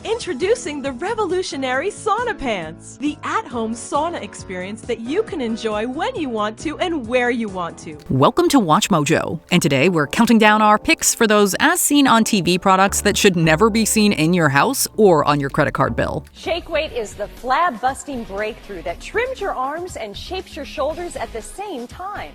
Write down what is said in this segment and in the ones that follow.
Introducing the revolutionary Sauna Pants, the at-home sauna experience that you can enjoy when you want to and where you want to. Welcome to WatchMojo, and today we're counting down our picks for those as seen on TV products that should never be seen in your house or on your credit card bill. Shake Weight is the flab-busting breakthrough that trims your arms and shapes your shoulders at the same time.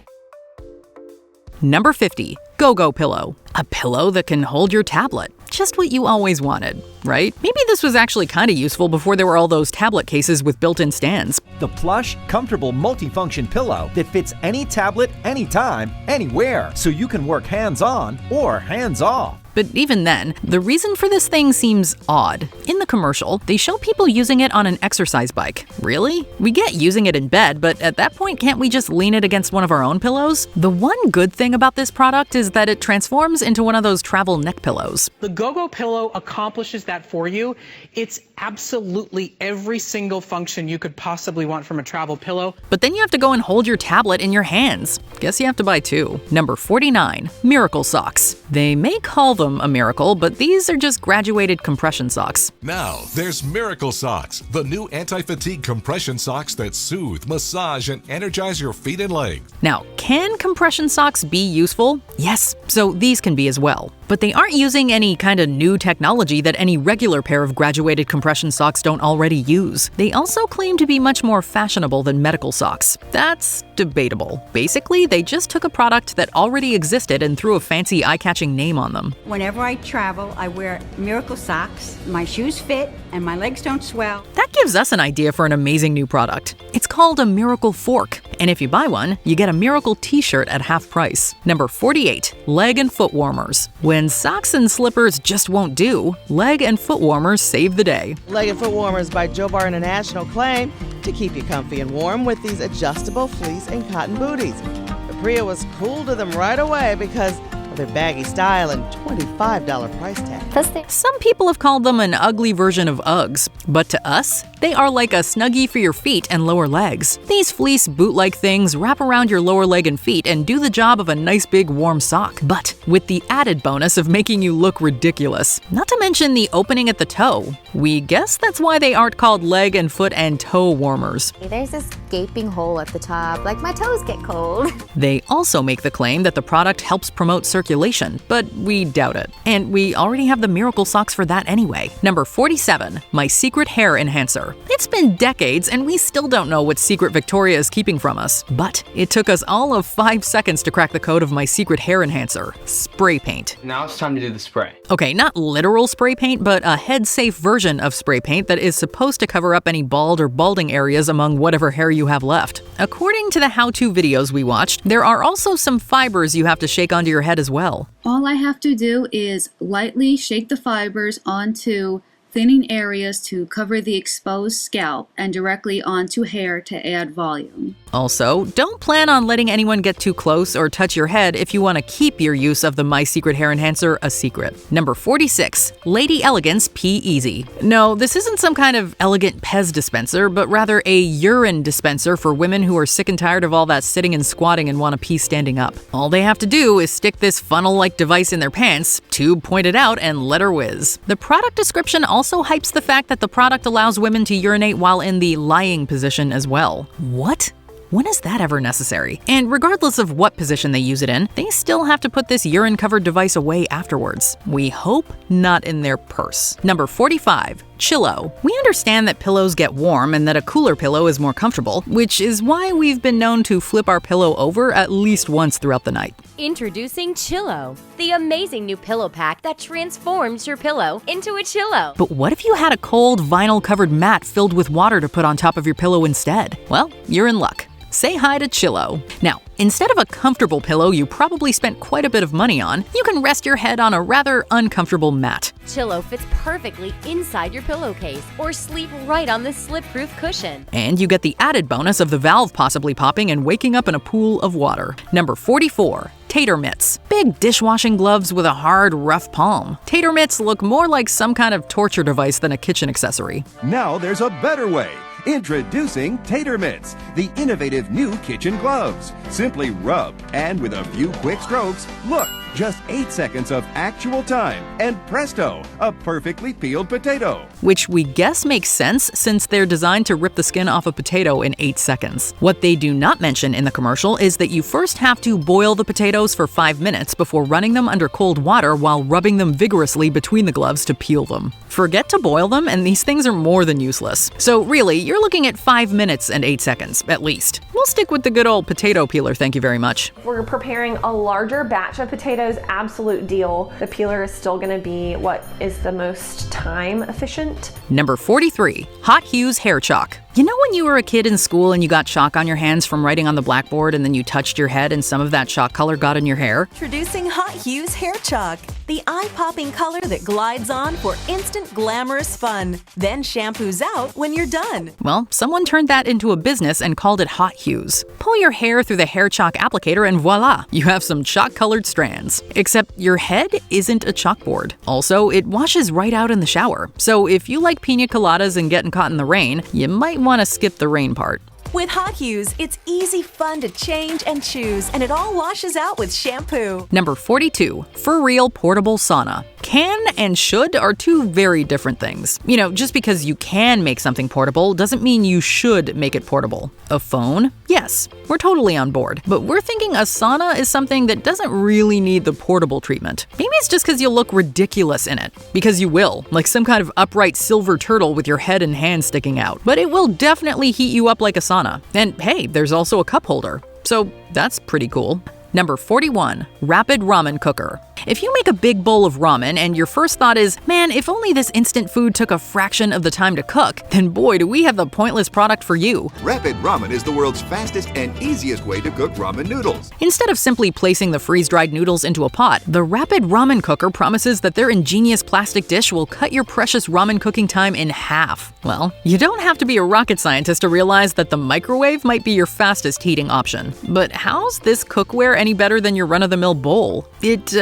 Number 50. Go-Go Pillow. A pillow that can hold your tablet. Just what you always wanted, right? Maybe this was actually kind of useful before there were all those tablet cases with built-in stands. The plush, comfortable, multifunction pillow that fits any tablet, anytime, anywhere, so you can work hands-on or hands-off. But even then, the reason for this thing seems odd. In the commercial, they show people using it on an exercise bike. Really? We get using it in bed, but at that point, can't we just lean it against one of our own pillows? The one good thing about this product is that it transforms into one of those travel neck pillows. The Go-Go Pillow accomplishes that for you. It's absolutely every single function you could possibly want from a travel pillow. But then you have to go and hold your tablet in your hands. Guess you have to buy two. Number 49. Miracle Socks. They may call them a miracle, but these are just graduated compression socks. Now, there's Miracle Socks, the new anti-fatigue compression socks that soothe, massage, and energize your feet and legs. Now, can compression socks be useful? Yes, so these can be as well. But they aren't using any kind of new technology that any regular pair of graduated compression socks don't already use. They also claim to be much more fashionable than medical socks. That's debatable. Basically, they just took a product that already existed and threw a fancy eye-catching name on them. Whenever I travel, I wear Miracle Socks. My shoes fit and my legs don't swell. That gives us an idea for an amazing new product. It's called a Miracle Fork. And if you buy one, you get a Miracle t-shirt at half price. Number 48. Leg and foot warmers. When socks and slippers just won't do, leg and foot warmers save the day. Leg and foot warmers by Joe Bar International claim to keep you comfy and warm with these adjustable fleece and cotton booties. The Priya was cool to them right away because of their baggy style and $25 price tag. Some people have called them an ugly version of Uggs, but to us, they are like a Snuggie for your feet and lower legs. These fleece boot-like things wrap around your lower leg and feet and do the job of a nice big warm sock, but with the added bonus of making you look ridiculous. Not to mention the opening at the toe. We guess that's why they aren't called leg and foot and toe warmers. There's this gaping hole at the top, like my toes get cold. They also make the claim that the product helps promote circulation, but we doubt it. And we already have the Miracle Socks for that anyway. Number 47. My Secret Hair Enhancer. It's been decades and we still don't know what secret Victoria is keeping from us. But it took us all of 5 seconds to crack the code of my secret hair enhancer. Spray paint. Now it's time to do the spray. Okay, not literal spray paint, but a head-safe version of spray paint that is supposed to cover up any bald or balding areas among whatever hair you have left. According to the how-to videos we watched, there are also some fibers you have to shake onto your head as well. All I have to do is lightly shake the fibers onto thinning areas to cover the exposed scalp and directly onto hair to add volume. Also, don't plan on letting anyone get too close or touch your head if you want to keep your use of the My Secret Hair Enhancer a secret. Number 46. Lady Elegance Pee Easy. No, this isn't some kind of elegant Pez dispenser, but rather a urine dispenser for women who are sick and tired of all that sitting and squatting and want to pee standing up. All they have to do is stick this funnel-like device in their pants, tube pointed out, and let her whiz. The product description also hypes the fact that the product allows women to urinate while in the lying position as well. What? When is that ever necessary? And regardless of what position they use it in, they still have to put this urine-covered device away afterwards. We hope not in their purse. Number 45. Chillo. We understand that pillows get warm and that a cooler pillow is more comfortable, which is why we've been known to flip our pillow over at least once throughout the night. Introducing Chillo, the amazing new pillow pack that transforms your pillow into a Chillo. But what if you had a cold, vinyl-covered mat filled with water to put on top of your pillow instead? Well, you're in luck. Say hi to Chillo. Now, instead of a comfortable pillow you probably spent quite a bit of money on, you can rest your head on a rather uncomfortable mat. Chillo fits perfectly inside your pillowcase or sleep right on this slip-proof cushion. And you get the added bonus of the valve possibly popping and waking up in a pool of water. Number 44. Tater mitts. Big dishwashing gloves with a hard, rough palm. Tater mitts look more like some kind of torture device than a kitchen accessory. Now there's a better way. Introducing Tater Mitts, the innovative new kitchen gloves. Simply rub, and with a few quick strokes, look, Just 8 seconds of actual time, and presto, a perfectly peeled potato. Which we guess makes sense since they're designed to rip the skin off a potato in 8 seconds. What they do not mention in the commercial is that you first have to boil the potatoes for 5 minutes before running them under cold water while rubbing them vigorously between the gloves to peel them. Forget to boil them and these things are more than useless. So really, you're looking at 5 minutes and 8 seconds, at least. We'll stick with the good old potato peeler, thank you very much. We're preparing a larger batch of potatoes, absolute deal. The peeler is still gonna be what is the most time efficient. Number 43, Hot Hues Hair Chalk. You know when you were a kid in school and you got chalk on your hands from writing on the blackboard and then you touched your head and some of that chalk color got in your hair? Introducing Hot Hues Hair Chalk, the eye-popping color that glides on for instant glamorous fun, then shampoos out when you're done. Well, someone turned that into a business and called it Hot Hues. Pull your hair through the hair chalk applicator and voila, you have some chalk-colored strands. Except your head isn't a chalkboard. Also, it washes right out in the shower. So if you like pina coladas and getting caught in the rain, you might want to skip the rain part. With Hot Hues, it's easy fun to change and choose, and it all washes out with shampoo. Number 42, For Real Portable Sauna. Can and should are two very different things. You know, just because you can make something portable doesn't mean you should make it portable. A phone? Yes, we're totally on board. But we're thinking a sauna is something that doesn't really need the portable treatment. Maybe it's just because you'll look ridiculous in it. Because you will, like some kind of upright silver turtle with your head and hands sticking out. But it will definitely heat you up like a sauna. And hey, there's also a cup holder. So that's pretty cool. Number 41, Rapid Ramen Cooker. If you make a big bowl of ramen and your first thought is, man, if only this instant food took a fraction of the time to cook, then boy, do we have the pointless product for you. Rapid Ramen is the world's fastest and easiest way to cook ramen noodles. Instead of simply placing the freeze-dried noodles into a pot, the Rapid Ramen Cooker promises that their ingenious plastic dish will cut your precious ramen cooking time in half. Well, you don't have to be a rocket scientist to realize that the microwave might be your fastest heating option. But how's this cookware any better than your run-of-the-mill bowl? It,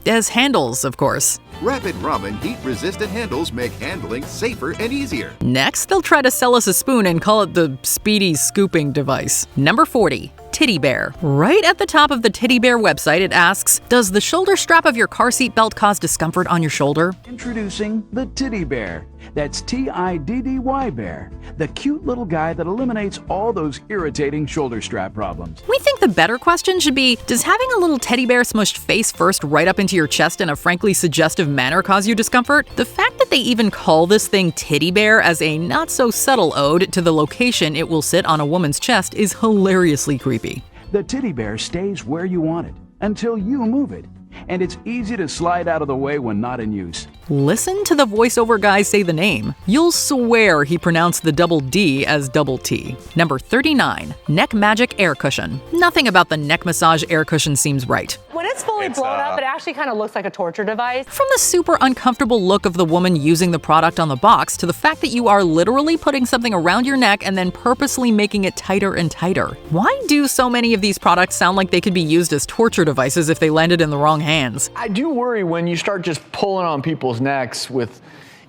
has handles, of course. Rapid Ramen heat-resistant handles make handling safer and easier. Next, they'll try to sell us a spoon and call it the Speedy Scooping Device. Number 40. Tiddy Bear. Right at the top of the Tiddy Bear website, it asks, does the shoulder strap of your car seat belt cause discomfort on your shoulder? Introducing the Tiddy Bear. That's Tiddy Bear, the cute little guy that eliminates all those irritating shoulder strap problems. We think the better question should be, does having a little teddy bear smushed face first right up into your chest in a frankly suggestive manner cause you discomfort? The fact that they even call this thing Tiddy Bear as a not-so-subtle ode to the location it will sit on a woman's chest is hilariously creepy. The Tiddy Bear stays where you want it until you move it, and it's easy to slide out of the way when not in use. Listen to the voiceover guy say the name. You'll swear he pronounced the double D as double T. Number 39, Neck Magic Air Cushion. Nothing about the neck massage air cushion seems right. When it's fully blown up, it actually kind of looks like a torture device. From the super uncomfortable look of the woman using the product on the box to the fact that you are literally putting something around your neck and then purposely making it tighter and tighter. Why do so many of these products sound like they could be used as torture devices if they landed in the wrong hands? I do worry when you start just pulling on people's necks with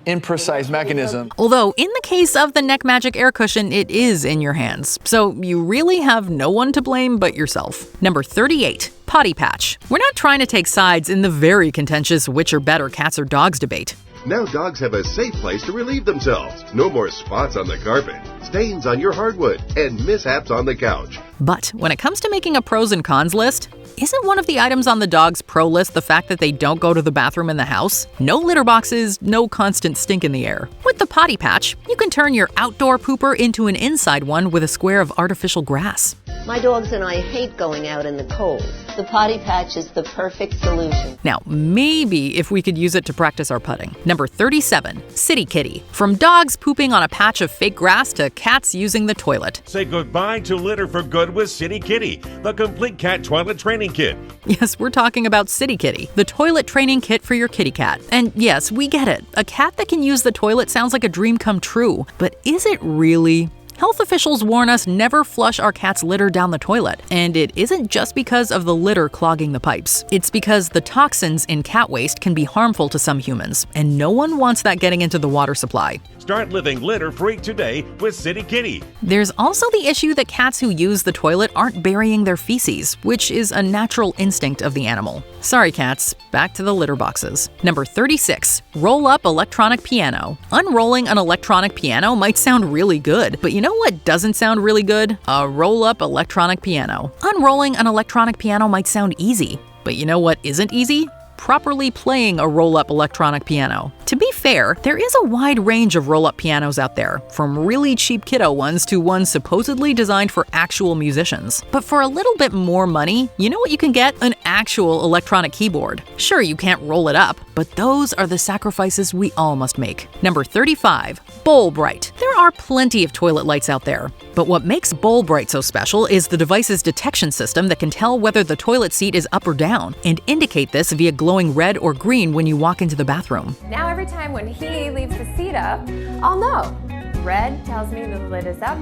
imprecise mechanism. Although, in the case of the Neck Magic Air Cushion, it is in your hands. So you really have no one to blame but yourself. Number 38, Potty Patch. We're not trying to take sides in the very contentious which are better, cats or dogs debate. Now dogs have a safe place to relieve themselves. No more spots on the carpet, stains on your hardwood, and mishaps on the couch. But when it comes to making a pros and cons list, isn't one of the items on the dog's pro list the fact that they don't go to the bathroom in the house? No litter boxes, no constant stink in the air. With the Potty Patch, you can turn your outdoor pooper into an inside one with a square of artificial grass. My dogs and I hate going out in the cold. The Potty Patch is the perfect solution. Now, maybe if we could use it to practice our putting. Number 37, City Kitty. From dogs pooping on a patch of fake grass to cats using the toilet. Say goodbye to litter for good with City Kitty, the complete cat toilet training kit. Yes, we're talking about City Kitty, the toilet training kit for your kitty cat. And yes, we get it. A cat that can use the toilet sounds like a dream come true. But is it really? Health officials warn us never flush our cat's litter down the toilet. And it isn't just because of the litter clogging the pipes. It's because the toxins in cat waste can be harmful to some humans, and no one wants that getting into the water supply. Start living litter-free today with City Kitty. There's also the issue that cats who use the toilet aren't burying their feces, which is a natural instinct of the animal. Sorry, cats. Back to the litter boxes. Number 36. Roll-up electronic piano. Unrolling an electronic piano might sound really good, but you know what doesn't sound really good? A roll-up electronic piano. Unrolling an electronic piano might sound easy, but you know what isn't easy? Properly playing a roll-up electronic piano. To be fair, there is a wide range of roll-up pianos out there, from really cheap kiddo ones to ones supposedly designed for actual musicians. But for a little bit more money, you know what you can get? An actual electronic keyboard. Sure, you can't roll it up, but those are the sacrifices we all must make. Number 35. Bowl Bright. There are plenty of toilet lights out there, but what makes Bowl Bright so special is the device's detection system that can tell whether the toilet seat is up or down, and indicate this via glowing red or green when you walk into the bathroom. Now every time when he leaves the seat up, I'll know. Red tells me the lid is up.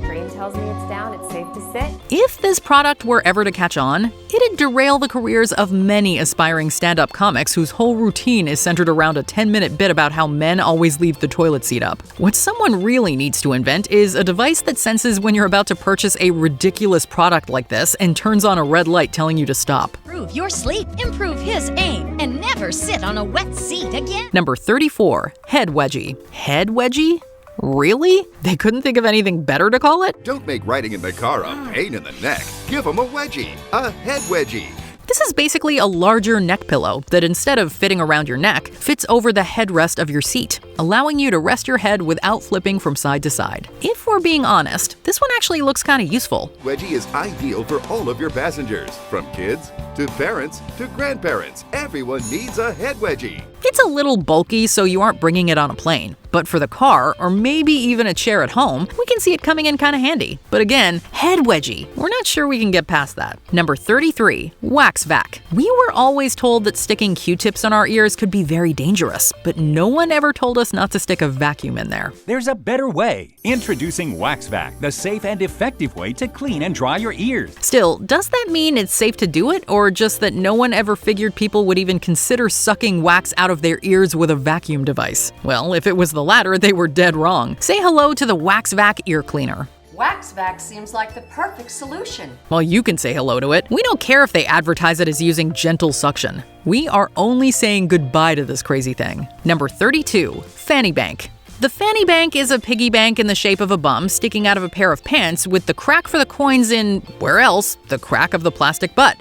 Green tells me it's down, it's safe to sit. If this product were ever to catch on, it'd derail the careers of many aspiring stand-up comics whose whole routine is centered around a 10-minute bit about how men always leave the toilet seat up. What someone really needs to invent is a device that senses when you're about to purchase a ridiculous product like this and turns on a red light telling you to stop. Improve your sleep, improve his aim, and never sit on a wet seat again. Number 34. Head Wedgie. Head Wedgie? Really? They couldn't think of anything better to call it? Don't make riding in the car a pain in the neck. Give them a wedgie, a head wedgie. This is basically a larger neck pillow that instead of fitting around your neck, fits over the headrest of your seat, allowing you to rest your head without flipping from side to side. If we're being honest, this one actually looks kind of useful. Wedgie is ideal for all of your passengers, from kids to parents to grandparents. Everyone needs a head wedgie. It's a little bulky, so you aren't bringing it on a plane. But for the car, or maybe even a chair at home, we can see it coming in kind of handy. But again, head wedgie. We're not sure we can get past that. Number 33. Wax Vac. We were always told that sticking Q-tips on our ears could be very dangerous, but no one ever told us not to stick a vacuum in there. There's a better way. Introducing Wax Vac, the safe and effective way to clean and dry your ears. Still, does that mean it's safe to do it, or just that no one ever figured people would even consider sucking wax out of their ears with a vacuum device? Well, if it was the latter, they were dead wrong. Say hello to the Wax Vac ear cleaner. Wax Vac seems like the perfect solution. Well, you can say hello to it. We don't care if they advertise it as using gentle suction. We are only saying goodbye to this crazy thing. Number 32. Fanny Bank. The fanny bank is a piggy bank in the shape of a bum sticking out of a pair of pants with the crack for the coins in, where else, the crack of the plastic butt.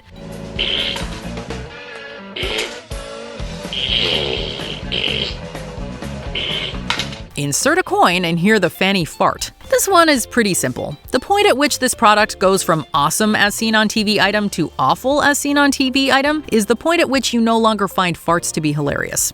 Insert a coin and hear the fanny fart. This one is pretty simple. The point at which this product goes from awesome as seen on TV item to awful as seen on TV item is the point at which you no longer find farts to be hilarious.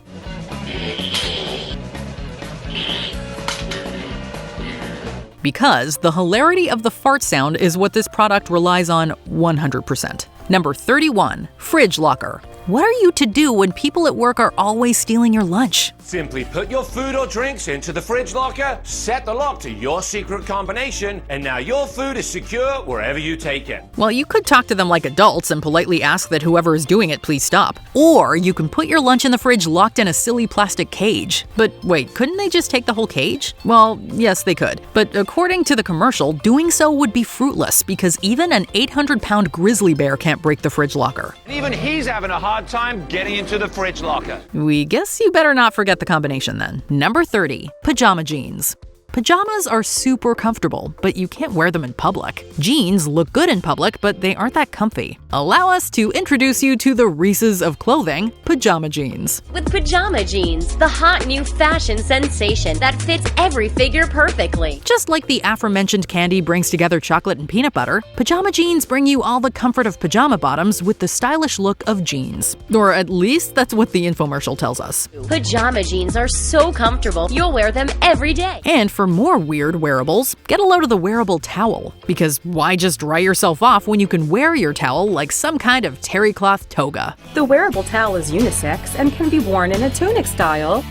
Because the hilarity of the fart sound is what this product relies on 100%. Number 31. Fridge Locker. What are you to do when people at work are always stealing your lunch? Simply put your food or drinks into the fridge locker, set the lock to your secret combination, and now your food is secure wherever you take it. Well, you could talk to them like adults and politely ask that whoever is doing it please stop. Or you can put your lunch in the fridge locked in a silly plastic cage. But wait, couldn't they just take the whole cage? Well, yes, they could. But according to the commercial, doing so would be fruitless because even an 800-pound grizzly bear can't break the fridge locker. Even he's having a hard time getting into the fridge locker. We guess you better not forget the combination then. Number 30. Pajama jeans. Pajamas are super comfortable, but you can't wear them in public. Jeans look good in public, but they aren't that comfy. Allow us to introduce you to the Reese's of clothing, pajama jeans. With pajama jeans, the hot new fashion sensation that fits every figure perfectly. Just like the aforementioned candy brings together chocolate and peanut butter, pajama jeans bring you all the comfort of pajama bottoms with the stylish look of jeans. Or at least that's what the infomercial tells us. Pajama jeans are so comfortable, you'll wear them every day. And for more weird wearables, get a load of the wearable towel. Because why just dry yourself off when you can wear your towel like some kind of terry cloth toga? The wearable towel is unisex and can be worn in a tunic style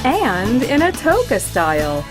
and in a toga style.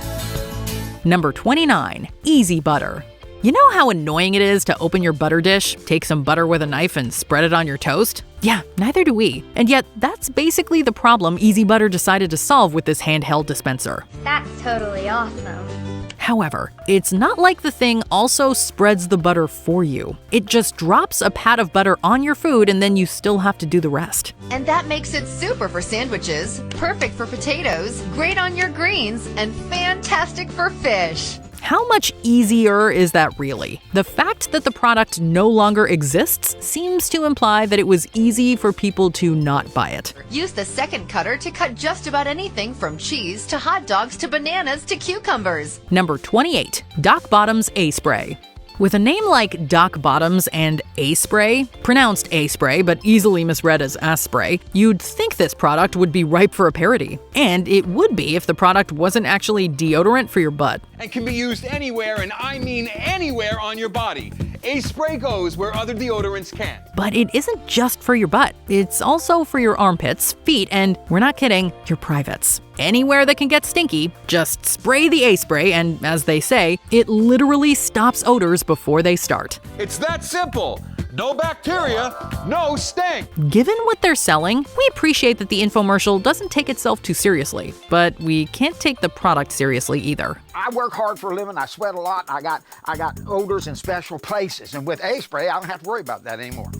Number 29. Easy Butter. You know how annoying it is to open your butter dish, take some butter with a knife and spread it on your toast? Yeah, neither do we. And yet, that's basically the problem Easy Butter decided to solve with this handheld dispenser. That's totally awesome. However, it's not like the thing also spreads the butter for you. It just drops a pat of butter on your food and then you still have to do the rest. And that makes it super for sandwiches, perfect for potatoes, great on your greens, and fantastic for fish. How much easier is that really? The fact that the product no longer exists seems to imply that it was easy for people to not buy it. Use the second cutter to cut just about anything from cheese to hot dogs to bananas to cucumbers. Number 28. Doc Bottoms A-Spray. With a name like Doc Bottoms and A-Spray, pronounced A-Spray but easily misread as ass-spray, you'd think this product would be ripe for a parody. And it would be if the product wasn't actually deodorant for your butt. And can be used anywhere, and I mean anywhere on your body. A-Spray goes where other deodorants can't. But it isn't just for your butt. It's also for your armpits, feet, and, we're not kidding, your privates. Anywhere that can get stinky, just spray the A-Spray and, as they say, it literally stops odors before they start. It's that simple. No bacteria, no stink. Given what they're selling, we appreciate that the infomercial doesn't take itself too seriously, but we can't take the product seriously either. I work hard for a living, I sweat a lot, I got odors in special places, and with A-Spray, I don't have to worry about that anymore.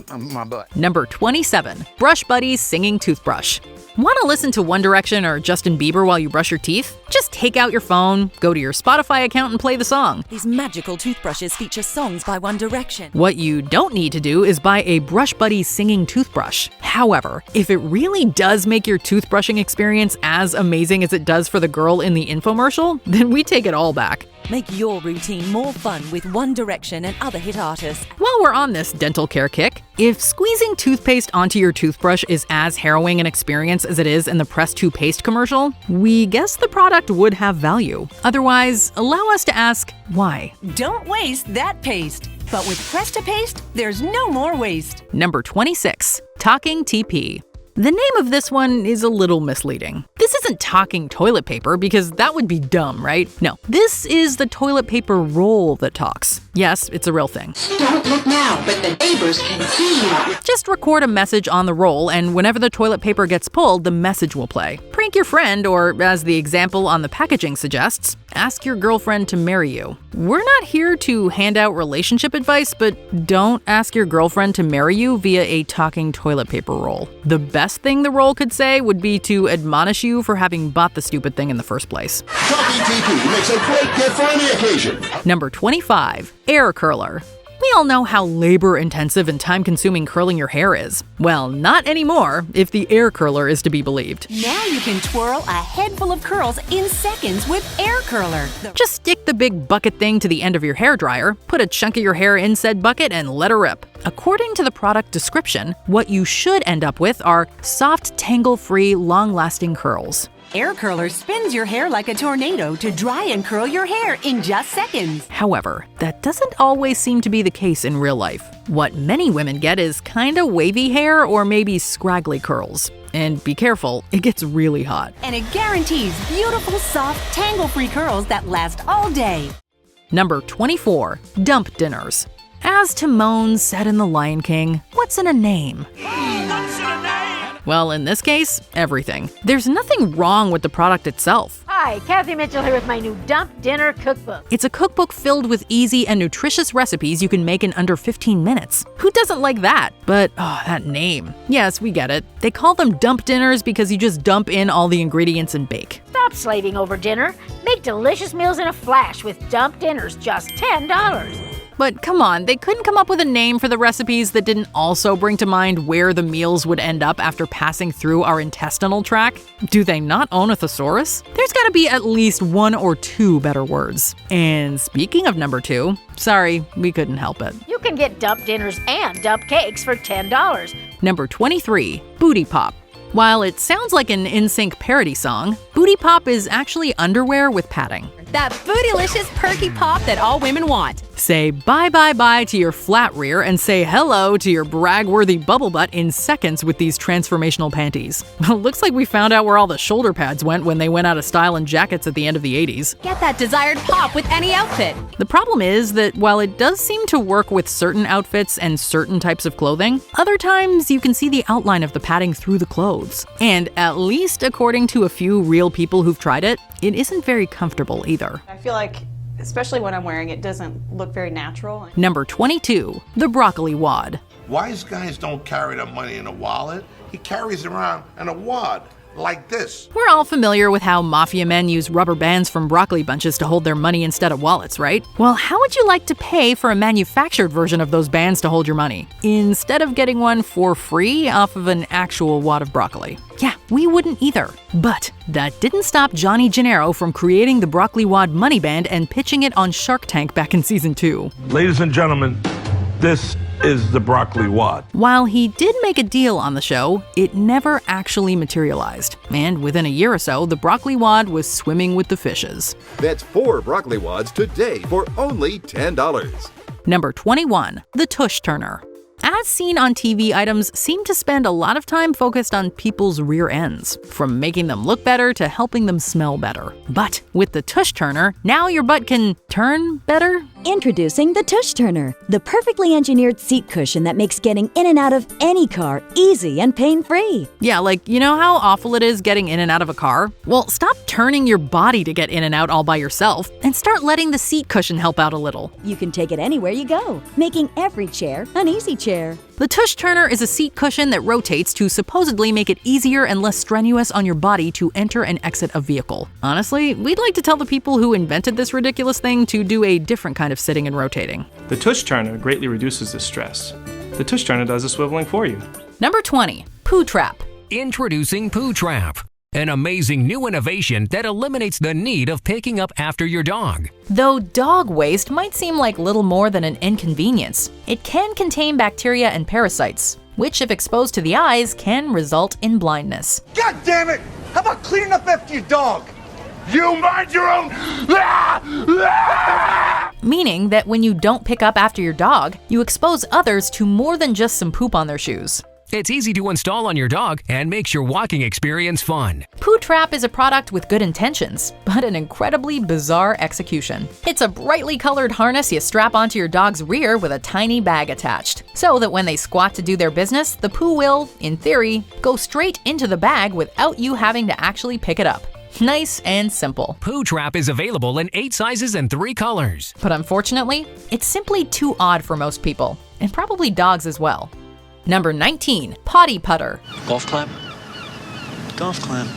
My butt. Number 27. Brush Buddies Singing Toothbrush. Want to listen to One Direction or Justin Bieber while you brush your teeth? Just take out your phone, go to your Spotify account and play the song. These magical toothbrushes feature songs by One Direction. What you don't need to do is buy a Brush Buddies singing toothbrush. However, if it really does make your toothbrushing experience as amazing as it does for the girl in the infomercial, then we take it all back. Make your routine more fun with One Direction and other hit artists. While we're on this dental care kick, if squeezing toothpaste onto your toothbrush is as harrowing an experience as it is in the Press 2 Paste commercial, we guess the product would have value. Otherwise, allow us to ask why. Don't waste that paste. But with Press 2 Paste, there's no more waste. Number 26. Talking TP. The name of this one is a little misleading. This isn't talking toilet paper because that would be dumb, right? No, this is the toilet paper roll that talks. Yes, it's a real thing. Don't look now, but the neighbors can see you. Just record a message on the roll, and whenever the toilet paper gets pulled, the message will play. Prank your friend, or as the example on the packaging suggests, ask your girlfriend to marry you. We're not here to hand out relationship advice, but don't ask your girlfriend to marry you via a talking toilet paper roll. The best thing the roll could say would be to admonish you for having bought the stupid thing in the first place. Talking TP makes a great gift for any occasion. Number 25. Air Curler. We all know how labor-intensive and time-consuming curling your hair is. Well, not anymore, if the air curler is to be believed. Now you can twirl a head full of curls in seconds with Air Curler. Just stick the big bucket thing to the end of your hairdryer, put a chunk of your hair in said bucket, and let her rip. According to the product description, what you should end up with are soft, tangle-free, long-lasting curls. Air Curler spins your hair like a tornado to dry and curl your hair in just seconds. However, that doesn't always seem to be the case in real life. What many women get is kinda wavy hair or maybe scraggly curls. And be careful, it gets really hot. And it guarantees beautiful, soft, tangle-free curls that last all day. Number 24. Dump Dinners. As Timon said in The Lion King, what's in a name? Well, in this case, everything. There's nothing wrong with the product itself. Hi, Kathy Mitchell here with my new Dump Dinner Cookbook. It's a cookbook filled with easy and nutritious recipes you can make in under 15 minutes. Who doesn't like that? But, that name. Yes, we get it. They call them dump dinners because you just dump in all the ingredients and bake. Stop slaving over dinner. Make delicious meals in a flash with Dump Dinners, just $10. But come on, they couldn't come up with a name for the recipes that didn't also bring to mind where the meals would end up after passing through our intestinal tract? Do they not own a thesaurus? There's gotta be at least one or two better words. And speaking of number 2, sorry, we couldn't help it. You can get Dump Dinners and Dump Cakes for $10. Number 23, Booty Pop. While it sounds like an NSYNC parody song, Booty Pop is actually underwear with padding. That bootylicious perky pop that all women want. Say bye-bye-bye to your flat rear and say hello to your brag-worthy bubble butt in seconds with these transformational panties. Looks like we found out where all the shoulder pads went when they went out of style in jackets at the end of the 80s. Get that desired pop with any outfit. The problem is that while it does seem to work with certain outfits and certain types of clothing, other times you can see the outline of the padding through the clothes. And at least according to a few real people who've tried it, it isn't very comfortable either. either. I feel like, especially when I'm wearing it, doesn't look very natural. Number 22, the broccoli wad. Wise guys don't carry their money in a wallet. He carries it around in a wad, like this. We're all familiar with how mafia men use rubber bands from broccoli bunches to hold their money instead of wallets, right? Well, how would you like to pay for a manufactured version of those bands to hold your money, instead of getting one for free off of an actual wad of broccoli? Yeah, we wouldn't either. But that didn't stop Johnny Gennaro from creating the broccoli wad money band and pitching it on Shark Tank back in season 2. Ladies and gentlemen, this is the broccoli wad. While he did make a deal on the show, it never actually materialized. And within a year or so, the broccoli wad was swimming with the fishes. That's 4 broccoli wads today for only $10. Number 21, the tush turner. As seen on TV, items seem to spend a lot of time focused on people's rear ends, from making them look better to helping them smell better. But with the tush turner, now your butt can turn better? Introducing the Tush Turner, the perfectly engineered seat cushion that makes getting in and out of any car easy and pain-free. Yeah, like, you know how awful it is getting in and out of a car? Well, stop turning your body to get in and out all by yourself, and start letting the seat cushion help out a little. You can take it anywhere you go, making every chair an easy chair. The tush turner is a seat cushion that rotates to supposedly make it easier and less strenuous on your body to enter and exit a vehicle. Honestly, we'd like to tell the people who invented this ridiculous thing to do a different kind of sitting and rotating. The tush turner greatly reduces the stress. The tush turner does the swiveling for you. Number 20, Poo Trap. Introducing Poo Trap, an amazing new innovation that eliminates the need of picking up after your dog. Though dog waste might seem like little more than an inconvenience, it can contain bacteria and parasites, which if exposed to the eyes can result in blindness. God damn it! How about cleaning up after your dog? You mind your own! Meaning that when you don't pick up after your dog, you expose others to more than just some poop on their shoes. It's easy to install on your dog and makes your walking experience fun. Poo Trap is a product with good intentions, but an incredibly bizarre execution. It's a brightly colored harness you strap onto your dog's rear with a tiny bag attached, so that when they squat to do their business, the poo will, in theory, go straight into the bag without you having to actually pick it up. Nice and simple. Poo Trap is available in 8 sizes and 3 colors. But unfortunately, it's simply too odd for most people, and probably dogs as well. Number 19, Potty Putter. Golf clap. Golf clap.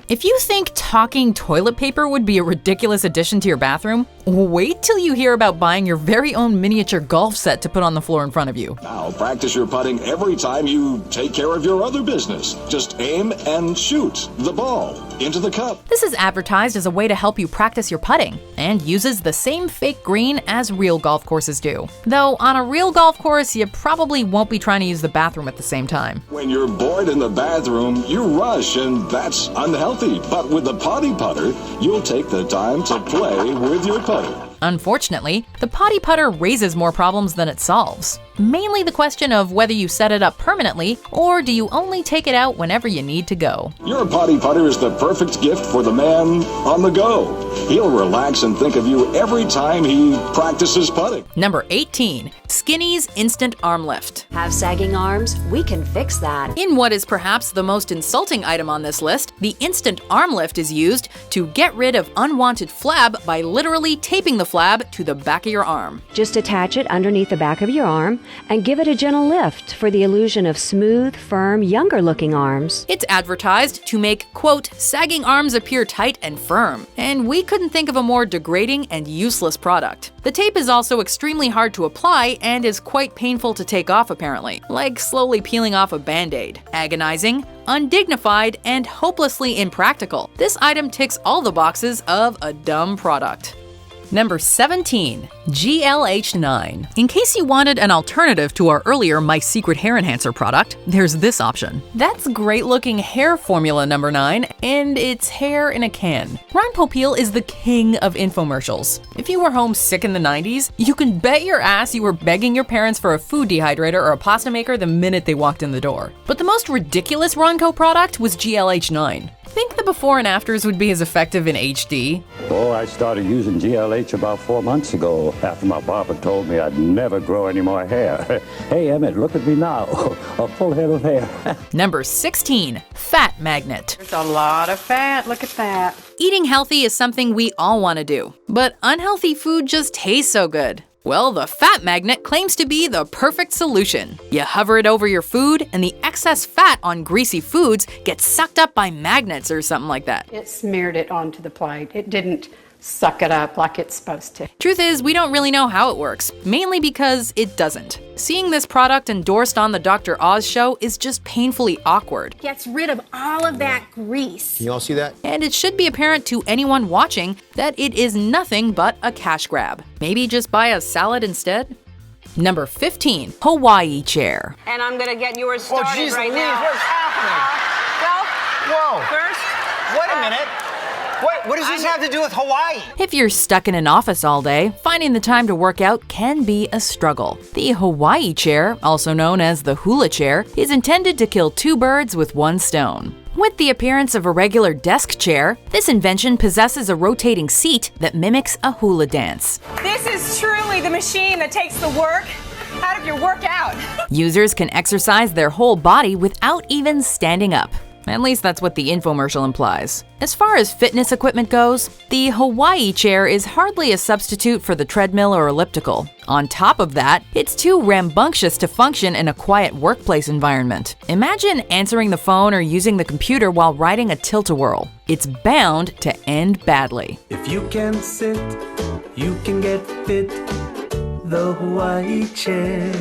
If you think talking toilet paper would be a ridiculous addition to your bathroom, wait till you hear about buying your very own miniature golf set to put on the floor in front of you. Now practice your putting every time you take care of your other business. Just aim and shoot the ball into the cup. This is advertised as a way to help you practice your putting and uses the same fake green as real golf courses do. Though on a real golf course, you probably won't be trying to use the bathroom at the same time. When you're bored in the bathroom, you rush and that's unhealthy. But with the Potty Putter, you'll take the time to play with your putter. Unfortunately, the Potty Putter raises more problems than it solves. Mainly the question of whether you set it up permanently or do you only take it out whenever you need to go. Your Potty Putter is the perfect gift for the man on the go. He'll relax and think of you every time he practices putting. Number 18, Skinny's Instant Arm Lift. Have sagging arms? We can fix that. In what is perhaps the most insulting item on this list, the Instant Arm Lift is used to get rid of unwanted flab by literally taping the flab to the back of your arm. Just attach it underneath the back of your arm and give it a gentle lift for the illusion of smooth, firm, younger-looking arms. It's advertised to make, quote, sagging arms appear tight and firm, and we couldn't think of a more degrading and useless product. The tape is also extremely hard to apply and is quite painful to take off apparently, like slowly peeling off a Band-Aid. Agonizing, undignified, and hopelessly impractical. This item ticks all the boxes of a dumb product. Number 17, GLH9. In case you wanted an alternative to our earlier My Secret Hair Enhancer product, there's this option. That's great looking hair formula number 9, and it's hair in a can. Ron Popeil is the king of infomercials. If you were home sick in the 90s, you can bet your ass you were begging your parents for a food dehydrator or a pasta maker the minute they walked in the door. But the most ridiculous Ronco product was GLH9. think the before and afters would be as effective in HD? Oh, I started using GLH about 4 months ago after my barber told me I'd never grow any more hair. Hey, Emmett, look at me now. A full head of hair. Number 16. Fat magnet. There's a lot of fat. Look at that. Eating healthy is something we all want to do, but unhealthy food just tastes so good. Well, the fat magnet claims to be the perfect solution. You hover it over your food, and the excess fat on greasy foods gets sucked up by magnets or something like that. It smeared it onto the plate. It didn't suck it up like it's supposed to. Truth is, we don't really know how it works, mainly because it doesn't. Seeing this product endorsed on the Dr. Oz show is just painfully awkward. Gets rid of all of that grease. Can you all see that? And it should be apparent to anyone watching that it is nothing but a cash grab. Maybe just buy a salad instead? Number 15. Hawaii chair. And I'm gonna get yours started right Louise, now. what's happening? Whoa. First. Wait a minute. What does this have to do with Hawaii? If you're stuck in an office all day, finding the time to work out can be a struggle. The Hawaii chair, also known as the hula chair, is intended to kill 2 birds with 1 stone. With the appearance of a regular desk chair, this invention possesses a rotating seat that mimics a hula dance. This is truly the machine that takes the work out of your workout. Users can exercise their whole body without even standing up. At least that's what the infomercial implies. As far as fitness equipment goes, the Hawaii chair is hardly a substitute for the treadmill or elliptical. On top of that, it's too rambunctious to function in a quiet workplace environment. Imagine answering the phone or using the computer while riding a tilt-a-whirl. It's bound to end badly. If you can sit, you can get fit. The Hawaii chair.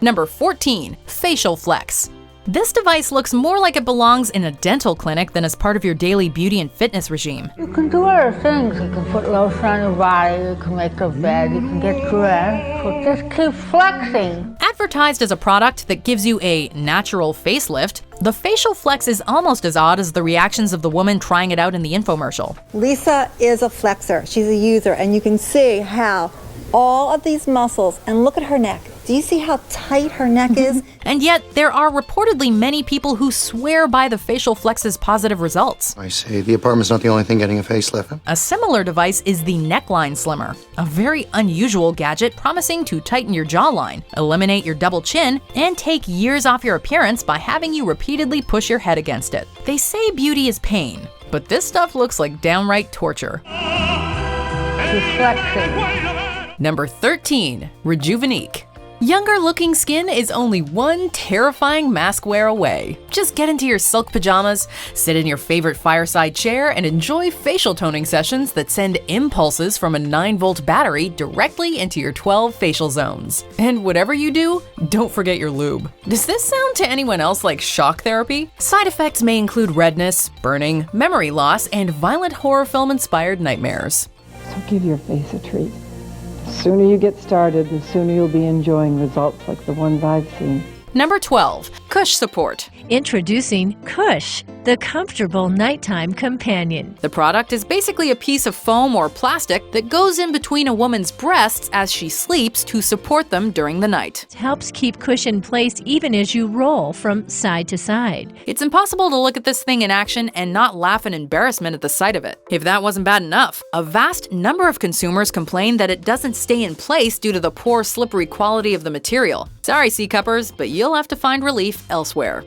Number 14. Facial flex. This device looks more like it belongs in a dental clinic than as part of your daily beauty and fitness regime. You can do other things. You can put lotion on your body, you can make a bed, you can get dressed. So just keep flexing. Advertised as a product that gives you a natural facelift, the facial flex is almost as odd as the reactions of the woman trying it out in the infomercial. Lisa is a flexer. She's a user, and you can see how all of these muscles, and look at her neck. Do you see how tight her neck is? And yet, there are reportedly many people who swear by the facial flex's positive results. I see. The apartment's not the only thing getting a facelift. A similar device is the neckline slimmer, a very unusual gadget promising to tighten your jawline, eliminate your double chin, and take years off your appearance by having you repeatedly push your head against it. They say beauty is pain, but this stuff looks like downright torture. Number 13. Rejuvenique. Younger looking skin is only one terrifying mask wear away. Just get into your silk pajamas, sit in your favorite fireside chair, and enjoy facial toning sessions that send impulses from a 9-volt battery directly into your 12 facial zones. And whatever you do, don't forget your lube. Does this sound to anyone else like shock therapy? Side effects may include redness, burning, memory loss, and violent horror film-inspired nightmares. So give your face a treat. The sooner you get started, the sooner you'll be enjoying results like the ones I've seen. Number 12. Kush Support. Introducing Kush, the comfortable nighttime companion. The product is basically a piece of foam or plastic that goes in between a woman's breasts as she sleeps to support them during the night. It helps keep Kush in place even as you roll from side to side. It's impossible to look at this thing in action and not laugh in embarrassment at the sight of it. If that wasn't bad enough, a vast number of consumers complain that it doesn't stay in place due to the poor, slippery quality of the material. Sorry, C-cuppers, but you'll have to find relief elsewhere.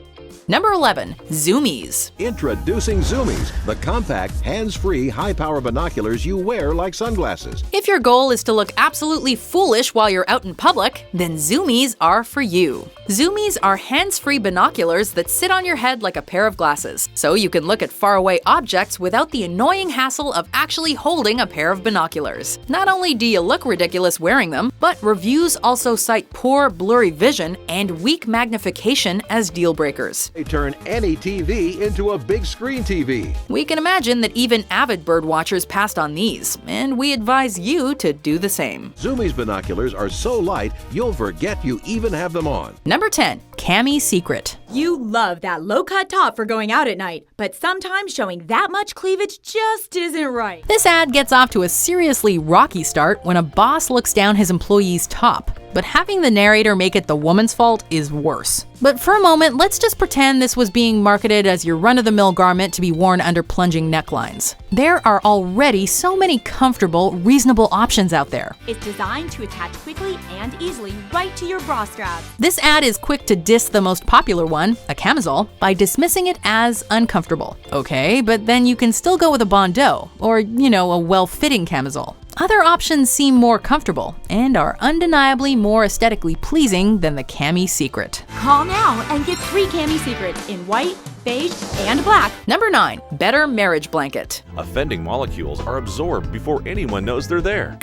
Number 11. Zoomies. Introducing Zoomies, the compact, hands-free, high-power binoculars you wear like sunglasses. If your goal is to look absolutely foolish while you're out in public, then Zoomies are for you. Zoomies are hands-free binoculars that sit on your head like a pair of glasses, so you can look at faraway objects without the annoying hassle of actually holding a pair of binoculars. Not only do you look ridiculous wearing them, but reviews also cite poor, blurry vision and weak magnification as deal breakers. They turn any TV into a big screen TV. We can imagine that even avid bird watchers passed on these, and we advise you to do the same. Zoomies binoculars are so light, you'll forget you even have them on. Number 10. Cami Secret. You love that low-cut top for going out at night, but sometimes showing that much cleavage just isn't right. This ad gets off to a seriously rocky start when a boss looks down his employee's top. but having the narrator make it the woman's fault is worse. But for a moment, let's just pretend this was being marketed as your run-of-the-mill garment to be worn under plunging necklines. There are already so many comfortable, reasonable options out there. It's designed to attach quickly and easily right to your bra strap. This ad is quick to diss the most popular one, a camisole, by dismissing it as uncomfortable. Okay, but then you can still go with a bandeau, or, a well-fitting camisole. Other options seem more comfortable and are undeniably more aesthetically pleasing than the cami secret. Call now and get 3 cami secrets in white, beige, and black. Number 9. Better marriage blanket. Offending molecules are absorbed before anyone knows they're there.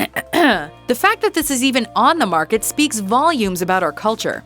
The fact that this is even on the market speaks volumes about our culture.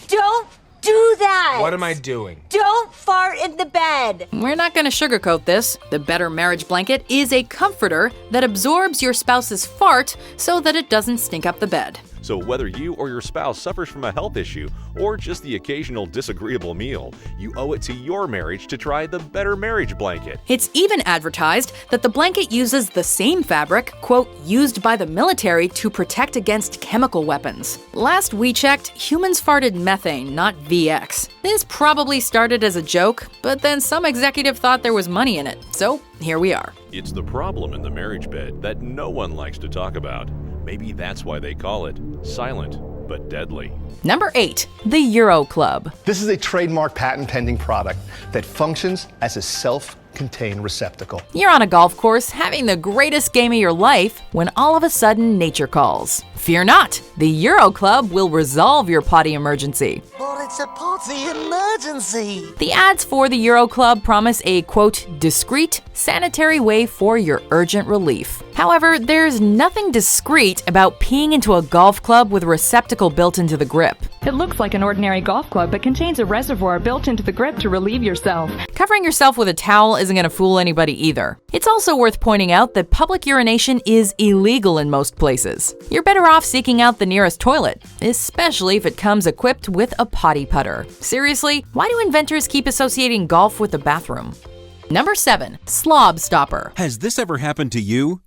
Don't do that! What am I doing? Don't fart in the bed! We're not going to sugarcoat this. The Better Marriage Blanket is a comforter that absorbs your spouse's fart so that it doesn't stink up the bed. So whether you or your spouse suffers from a health issue or just the occasional disagreeable meal, you owe it to your marriage to try the Better Marriage Blanket. It's even advertised that the blanket uses the same fabric, quote, used by the military to protect against chemical weapons. Last we checked, humans farted methane, not VX. This probably started as a joke, but then some executive thought there was money in it, so here we are. It's the problem in the marriage bed that no one likes to talk about. Maybe that's why they call it silent but deadly. Number 8. The Euro Club. This is a trademark patent pending product that functions as a self-contained receptacle. You're on a golf course having the greatest game of your life when all of a sudden nature calls. Fear not, the Euro Club will resolve your potty emergency. But it's a potty emergency! The ads for the Euro Club promise a, quote, discreet, sanitary way for your urgent relief. However, there's nothing discreet about peeing into a golf club with a receptacle built into the grip. It looks like an ordinary golf club, but contains a reservoir built into the grip to relieve yourself. Covering yourself with a towel isn't going to fool anybody either. It's also worth pointing out that public urination is illegal in most places. You're better off seeking out the nearest toilet, especially if it comes equipped with a potty putter. Seriously, why do inventors keep associating golf with the bathroom? Number 7. Slob Stopper. Has this ever happened to you?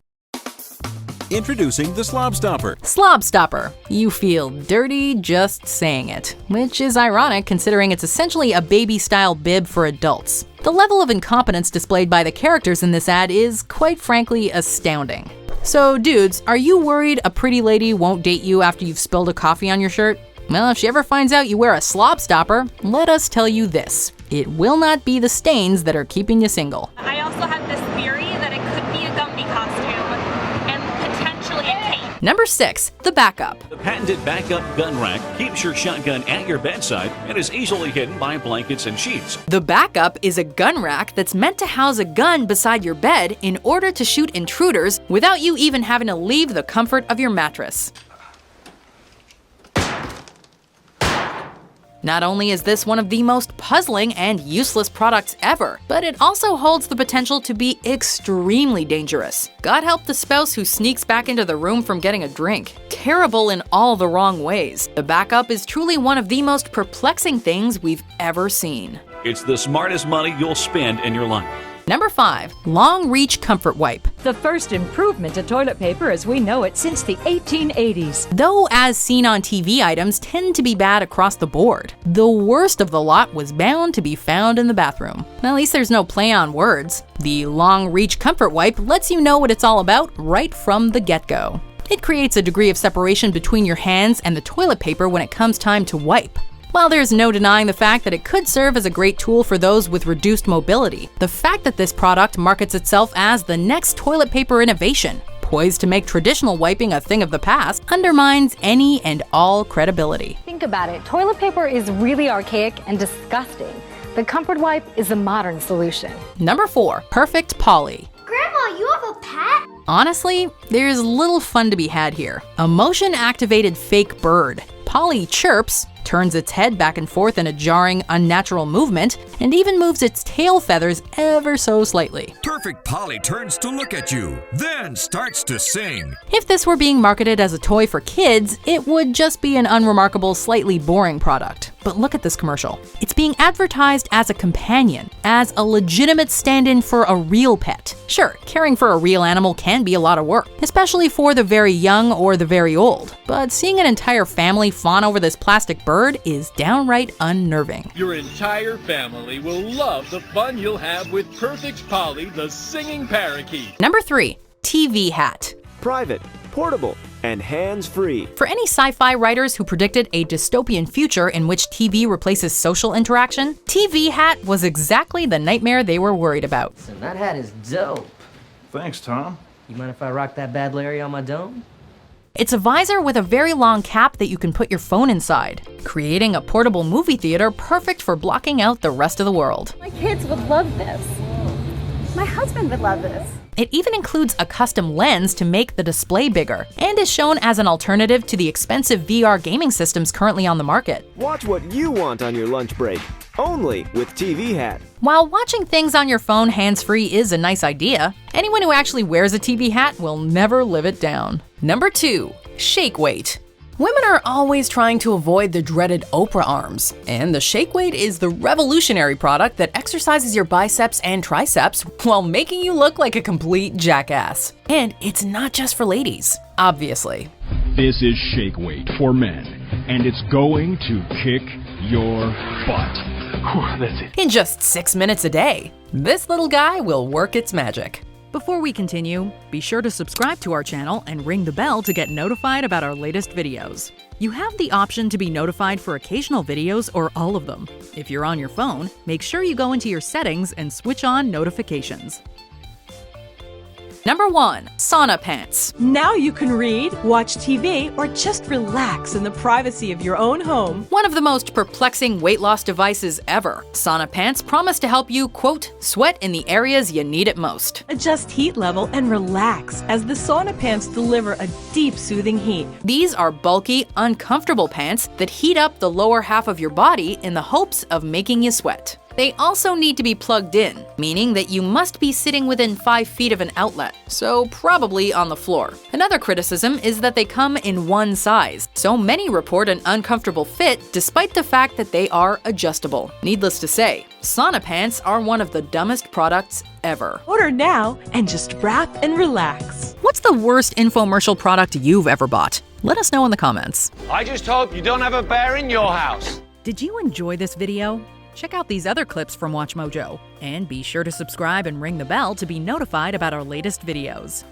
Introducing the Slob Stopper. Slob Stopper. You feel dirty just saying it, which is ironic considering it's essentially a baby-style bib for adults. The level of incompetence displayed by the characters in this ad is, quite frankly, astounding. So dudes, are you worried a pretty lady won't date you after you've spilled a coffee on your shirt? Well, if she ever finds out you wear a slob stopper, let us tell you this. It will not be the stains that are keeping you single. I also have this theory that it could be a Gumby costume and potentially a cape. Number 6. The Backup. The patented backup gun rack keeps your shotgun at your bedside and is easily hidden by blankets and sheets. The Backup is a gun rack that's meant to house a gun beside your bed in order to shoot intruders without you even having to leave the comfort of your mattress. Not only is this one of the most puzzling and useless products ever, but it also holds the potential to be extremely dangerous. God help the spouse who sneaks back into the room from getting a drink. Terrible in all the wrong ways. The Backup is truly one of the most perplexing things we've ever seen. It's the smartest money you'll spend in your life. Number 5. Long Reach Comfort Wipe. The first improvement to toilet paper as we know it since the 1880s. Though as seen on TV items tend to be bad across the board, the worst of the lot was bound to be found in the bathroom. At least there's no play on words. The Long Reach Comfort Wipe lets you know what it's all about right from the get-go. It creates a degree of separation between your hands and the toilet paper when it comes time to wipe. While there's no denying the fact that it could serve as a great tool for those with reduced mobility, the fact that this product markets itself as the next toilet paper innovation, poised to make traditional wiping a thing of the past, undermines any and all credibility. Think about it. Toilet paper is really archaic and disgusting. The Comfort Wipe is a modern solution. Number 4. Perfect Polly. Grandma, you have a pet? Honestly, there's little fun to be had here. A motion-activated fake bird. Polly chirps, turns its head back and forth in a jarring, unnatural movement, and even moves its tail feathers ever so slightly. Perfect Polly turns to look at you, then starts to sing. If this were being marketed as a toy for kids, it would just be an unremarkable, slightly boring product. But look at this commercial. It's being advertised as a companion, as a legitimate stand-in for a real pet. Sure, caring for a real animal can be a lot of work, especially for the very young or the very old. But seeing an entire family fawn over this plastic bird is downright unnerving. Your entire family will love the fun you'll have with Perfect Polly, the singing parakeet. Number 3, TV hat. Private, portable, and hands-free. For any sci-fi writers who predicted a dystopian future in which TV replaces social interaction, TV hat was exactly the nightmare they were worried about. So that hat is dope. Thanks, Tom. You mind if I rock that bad Larry on my dome? It's a visor with a very long cap that you can put your phone inside, creating a portable movie theater perfect for blocking out the rest of the world. My kids would love this. My husband would love this. It even includes a custom lens to make the display bigger, and is shown as an alternative to the expensive VR gaming systems currently on the market. Watch what you want on your lunch break, only with TV Hat. While watching things on your phone hands-free is a nice idea, anyone who actually wears a TV hat will never live it down. Number 2, shake weight. Women are always trying to avoid the dreaded Oprah arms, and the shake weight is the revolutionary product that exercises your biceps and triceps while making you look like a complete jackass. And it's not just for ladies, obviously. This is shake weight for men, and it's going to kick your butt. Whew, that's it. In just 6 minutes a day, this little guy will work its magic. Before we continue, be sure to subscribe to our channel and ring the bell to get notified about our latest videos. You have the option to be notified for occasional videos or all of them. If you're on your phone, make sure you go into your settings and switch on notifications. Number 1, Sauna Pants. Now you can read, watch TV, or just relax in the privacy of your own home. One of the most perplexing weight loss devices ever, Sauna Pants promise to help you, quote, sweat in the areas you need it most. Adjust heat level and relax as the Sauna Pants deliver a deep, soothing heat. These are bulky, uncomfortable pants that heat up the lower half of your body in the hopes of making you sweat. They also need to be plugged in, meaning that you must be sitting within 5 feet of an outlet, so probably on the floor. Another criticism is that they come in one size, so many report an uncomfortable fit despite the fact that they are adjustable. Needless to say, Sauna Pants are one of the dumbest products ever. Order now and just wrap and relax. What's the worst infomercial product you've ever bought? Let us know in the comments. I just hope you don't have a bear in your house. Did you enjoy this video? Check out these other clips from WatchMojo, and be sure to subscribe and ring the bell to be notified about our latest videos.